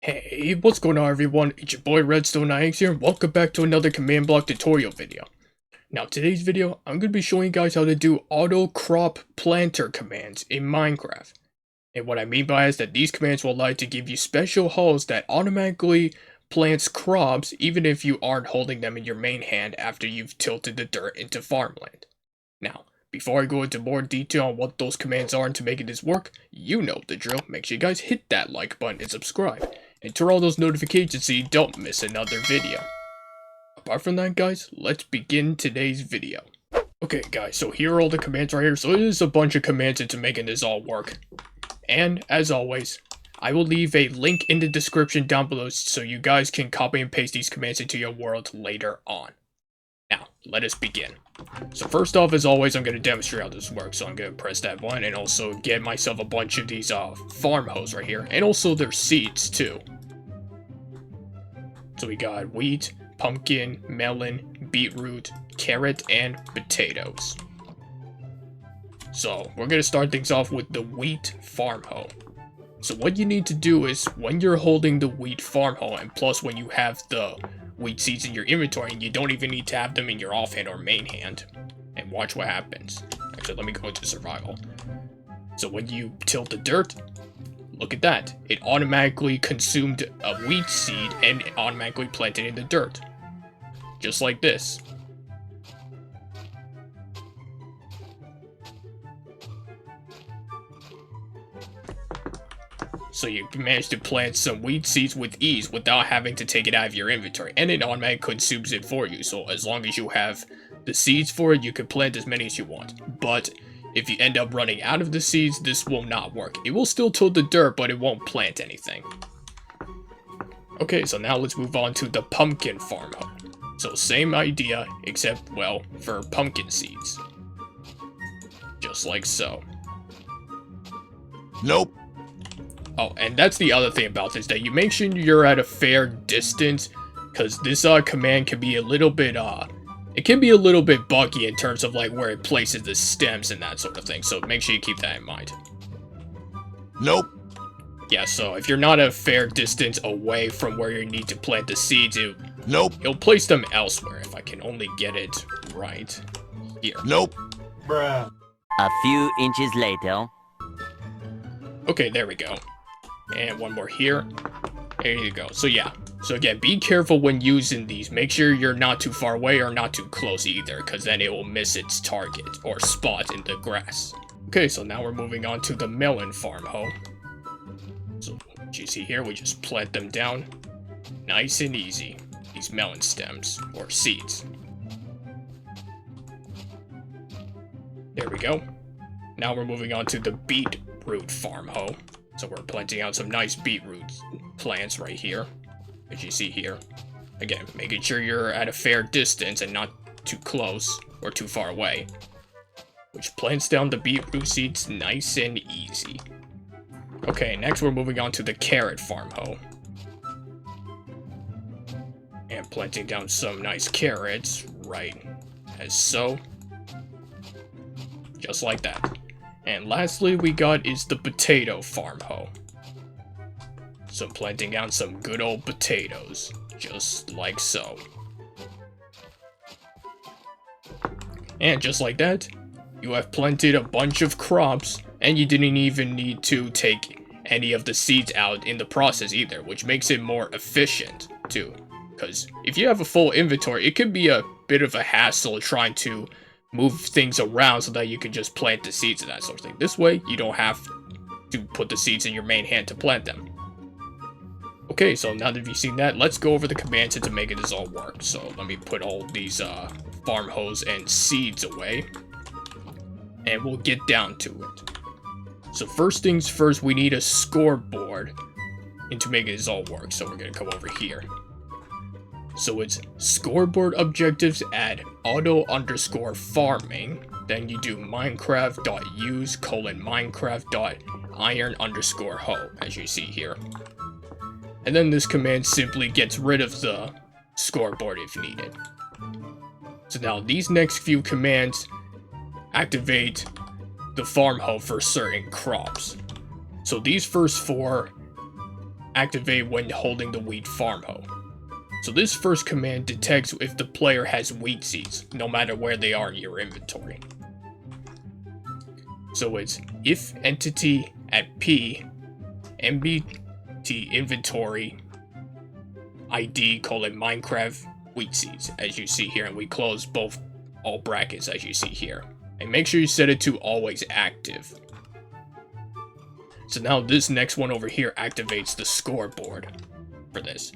Hey, what's going on everyone? It's your boy Redstone9X here, and welcome back to another command block tutorial video. Now today's video, I'm going to be showing you guys how to do auto crop planter commands in Minecraft. And what I mean by is that these commands will allow you to give you special holes that automatically plants crops even if you aren't holding them in your main hand after you've tilted the dirt into farmland. Now, before I go into more detail on what those commands are and to making this work, you know the drill. Make sure you guys hit that like button and subscribe. And turn on those notifications so you don't miss another video. Apart from that guys, let's begin today's video. Okay guys, so here are all the commands right here. So there's a bunch of commands into making this all work. And as always, I will leave a link in the description down below so you guys can copy and paste these commands into your world later on. Now, let us begin. So first off, as always, I'm going to demonstrate how this works. So I'm going to press that button and also get myself a bunch of these farm hose right here. And also their seeds too. So we got wheat, pumpkin, melon, beetroot, carrot, and potatoes. So we're going to start things off with the wheat farm hoe. So what you need to do is when you're holding the wheat farm hoe, and plus when you have the wheat seeds in your inventory, and you don't even need to have them in your offhand or main hand. And watch what happens. Actually, let me go into survival. So when you tilt the dirt, look at that. It automatically consumed a wheat seed and it automatically planted in the dirt. Just like this. So you managed to plant some wheat seeds with ease without having to take it out of your inventory. And it automatically consumes it for you. So as long as you have the seeds for it, you can plant as many as you want. But if you end up running out of the seeds, this will not work. It will still till the dirt, but it won't plant anything. Okay, so now let's move on to the pumpkin farm hoe. So same idea, except, well, for pumpkin seeds. Just like so. Nope. Oh, and that's the other thing about this, that you make sure you're at a fair distance, because this command can be a little bit, it can be a little bit buggy in terms of like where it places the stems and that sort of thing, so make sure you keep that in mind. Nope. Yeah, so if you're not a fair distance away from where you need to plant the seeds, it'll place them elsewhere, if I can only get it right here. Nope. Bruh. A few inches later. Okay, there we go. And one more here. There you go. So yeah. So again, be careful when using these. Make sure you're not too far away or not too close either, because then it will miss its target or spot in the grass. Okay, so now we're moving on to the melon farm hoe. So what you see here, we just plant them down. Nice and easy. These melon stems, or seeds. There we go. Now we're moving on to the beetroot farm hoe. So we're planting out some nice beetroot plants right here, as you see here. Again, making sure you're at a fair distance and not too close or too far away. Which plants down the beetroot seeds nice and easy. Okay, next we're moving on to the carrot farm hoe. And planting down some nice carrots, right as so. Just like that. And lastly we got is the potato farm hoe. So planting down some good old potatoes, just like so. And just like that, you have planted a bunch of crops, and you didn't even need to take any of the seeds out in the process either, which makes it more efficient too. Because if you have a full inventory, it could be a bit of a hassle trying to move things around so that you can just plant the seeds and that sort of thing. This way, you don't have to put the seeds in your main hand to plant them. Okay, so now that you've seen that, let's go over the commands to make this all work. So let me put all these farm hose and seeds away. And we'll get down to it. So first things first, we need a scoreboard and to make this all work. So we're going to come over here. So it's scoreboard objectives add auto_farming. Then you do minecraft.use:/minecraft.iron_hoe, as you see here. And then this command simply gets rid of the scoreboard if needed. So now these next few commands activate the farm hoe for certain crops. So these first four activate when holding the wheat farm hoe. So this first command detects if the player has wheat seeds, no matter where they are in your inventory. So it's if entity at P, MBT inventory ID : Minecraft wheat seeds, as you see here, and we close all brackets as you see here. And make sure you set it to always active. So now this next one over here activates the scoreboard for this.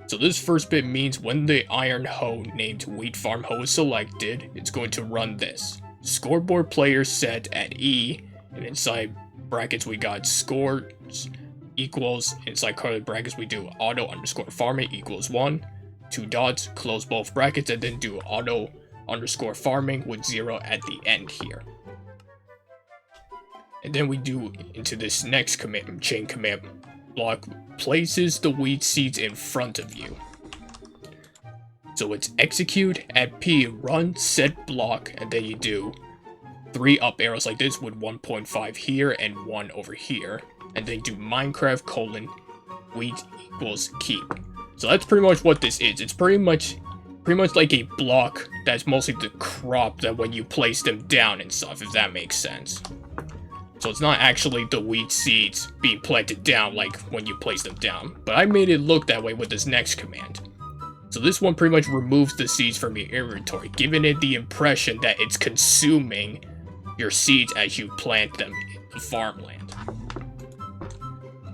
So this first bit means when the iron hoe named wheat farm hoe is selected, it's going to run this. Scoreboard player set at E, and inside brackets we got scores equals, inside curly brackets we do auto underscore farming equals 1, 2 dots, close both brackets, and then do auto underscore farming with 0 at the end here. And then we do into this next command, chain command block places the wheat seeds in front of you. So it's execute at P, run set block, and then you do 3 up arrows like this with 1.5 here and 1 over here. And then do Minecraft : wheat equals keep. So that's pretty much what this is. It's pretty much like a block that's mostly the crop that when you place them down and stuff, if that makes sense. So it's not actually the wheat seeds being planted down like when you place them down. But I made it look that way with this next command. So this one pretty much removes the seeds from your inventory, giving it the impression that it's consuming your seeds as you plant them in the farmland.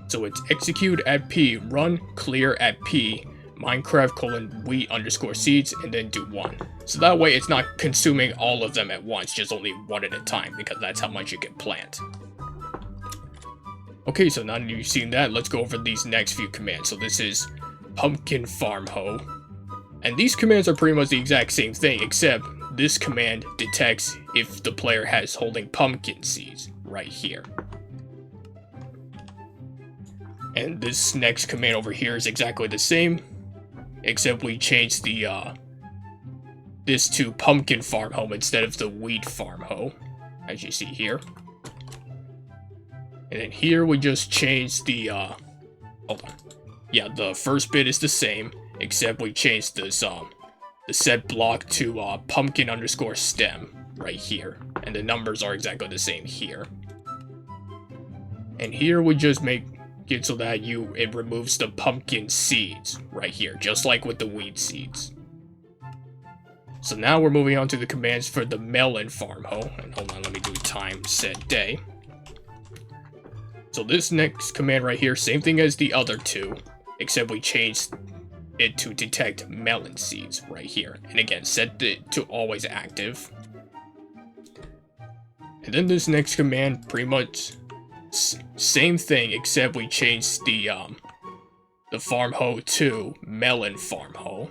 So it's execute at P, run clear at P, Minecraft : wheat underscore seeds, and then do 1. So that way it's not consuming all of them at once, just only 1 at a time, because that's how much you can plant. Okay, so now that you've seen that, let's go over these next few commands. So this is pumpkin farm hoe. And these commands are pretty much the exact same thing, except this command detects if the player has holding pumpkin seeds right here. And this next command over here is exactly the same, except we changed the this to pumpkin farm hoe instead of the wheat farm hoe, as you see here. And then here we just changed the hold on. Yeah, the first bit is the same, except we changed this the set block to pumpkin underscore stem right here, and the numbers are exactly the same here. And here we just make it so that it removes the pumpkin seeds right here, just like with the wheat seeds. So now we're moving on to the commands for the melon farm hoe. And hold on, let me do time set day. So this next command right here, same thing as the other two, except we changed it to detect melon seeds right here. And again, set it to always active. And then this next command, pretty much same thing, except we changed the farm hoe to melon farm hoe.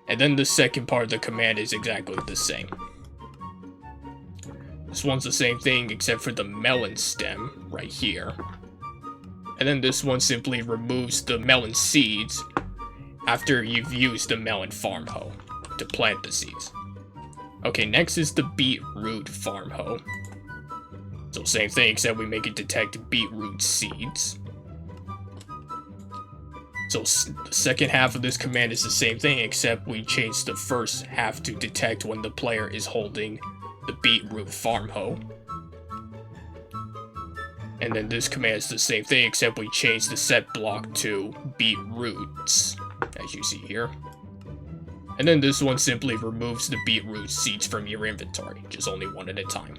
And then the second part of the command is exactly the same. This one's the same thing except for the melon stem right here. And then this one simply removes the melon seeds after you've used the melon farm hoe to plant the seeds. Okay, next is the beetroot farm hoe. So same thing, except we make it detect beetroot seeds. So the second half of this command is the same thing, except we change the first half to detect when the player is holding the beetroot farm hoe. And then this command is the same thing, except we change the set block to beetroots, as you see here. And then this one simply removes the beetroot seeds from your inventory, just only 1 at a time.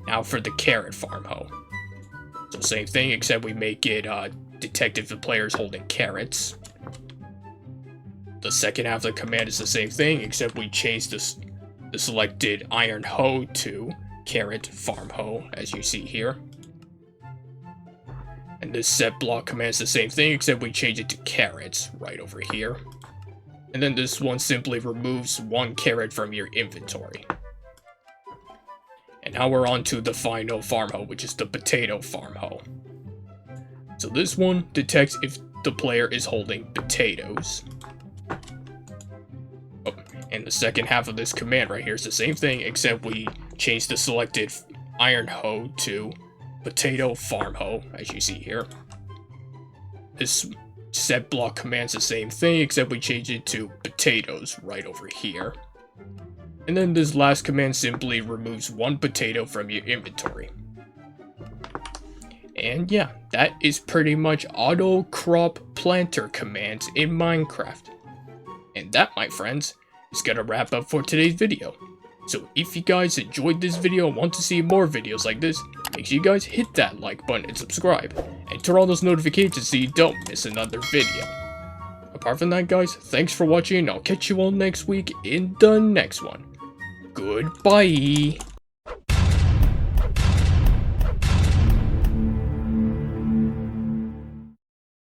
Now for the carrot farm hoe. So same thing, except we make it detect if the player is holding carrots. The second half of the command is the same thing, except we change the selected iron hoe to carrot farm hoe, as you see here. And this set block command is the same thing, except we change it to carrots right over here. And then this one simply removes 1 carrot from your inventory. And now we're on to the final farm hoe, which is the potato farm hoe. So this one detects if the player is holding potatoes. Oh, and the second half of this command right here is the same thing, except we change the selected iron hoe to potato farm hoe, as you see here. This set block command's the same thing, except we change it to potatoes right over here. And then this last command simply removes one potato from your inventory. And yeah, that is pretty much auto crop planter commands in Minecraft. And that, my friends, is gonna wrap up for today's video. So if you guys enjoyed this video and want to see more videos like this, make sure you guys hit that like button and subscribe, and turn on those notifications so you don't miss another video. Apart from that, guys, thanks for watching, and I'll catch you all next week in the next one. Goodbye!